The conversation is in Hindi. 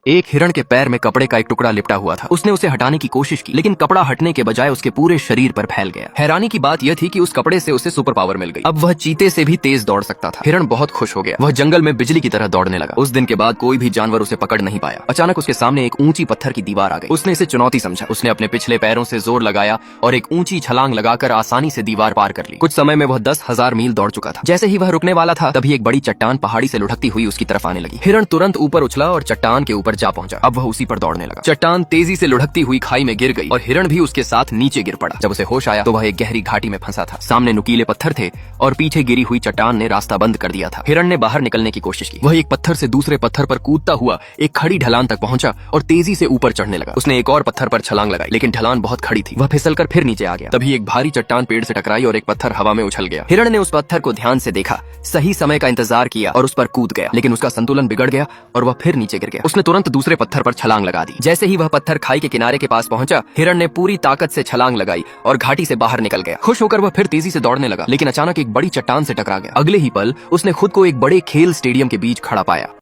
एक हिरण के पैर में कपड़े का एक टुकड़ा लिपटा हुआ था। उसने उसे हटाने की कोशिश की, लेकिन कपड़ा हटने के बजाय उसके पूरे शरीर पर फैल गया। हैरानी की बात यह थी कि उस कपड़े से उसे सुपर पावर मिल गई। अब वह चीते से भी तेज दौड़ सकता था। हिरण बहुत खुश हो गया। वह जंगल में बिजली की तरह दौड़ने लगा। उस दिन के बाद कोई भी जानवर उसे पकड़ नहीं पाया। अचानक उसके सामने एक ऊंची पत्थर की दीवार आ गई। उसने इसे चुनौती समझा। उसने अपने पिछले पैरों से जोर लगाया और एक ऊंची छलांग लगाकर आसानी से दीवार पार कर ली। कुछ समय में वह 10,000 मील दौड़ चुका था। जैसे ही वह रुकने वाला था, तभी एक बड़ी चट्टान पहाड़ी से लुढ़कती हुई उसकी तरफ आने लगी। हिरण तुरंत ऊपर उछला और चट्टान के ऊपर जा पहुंचा। अब वह उसी पर दौड़ने लगा। चट्टान तेजी से लुढ़कती हुई खाई में गिर गई और हिरण भी उसके साथ नीचे गिर पड़ा। जब उसे होश आया तो वह एक गहरी घाटी में फंसा था। सामने नुकीले पत्थर थे और पीछे गिरी हुई चट्टान ने रास्ता बंद कर दिया था। हिरण ने बाहर निकलने की कोशिश की। वह एक पत्थर से दूसरे पत्थर पर कूदता हुआ एक खड़ी ढलान तक पहुंचा और तेजी से ऊपर चढ़ने लगा। उसने एक और पत्थर पर छलांग लगाई, लेकिन ढलान बहुत खड़ी थी। वह फिसलकर फिर नीचे आ गया। तभी एक भारी चट्टान पेड़ से टकराई और एक पत्थर हवा में उछल गया। हिरण ने उस पत्थर को ध्यान से देखा, सही समय का इंतजार किया और उस पर कूद गया, लेकिन उसका संतुलन बिगड़ गया और वह फिर नीचे गिर गया। उसने तुरंत दूसरे पत्थर पर छलांग लगा दी। जैसे ही वह पत्थर खाई के किनारे के पास पहुंचा, हिरण ने पूरी ताकत से छलांग लगाई और घाटी से बाहर निकल गया। खुश होकर वह फिर तेजी से दौड़ने लगा, लेकिन अचानक एक बड़ी चट्टान से टकरा गया। अगले ही पल उसने खुद को एक बड़े खेल स्टेडियम के बीच खड़ा पाया।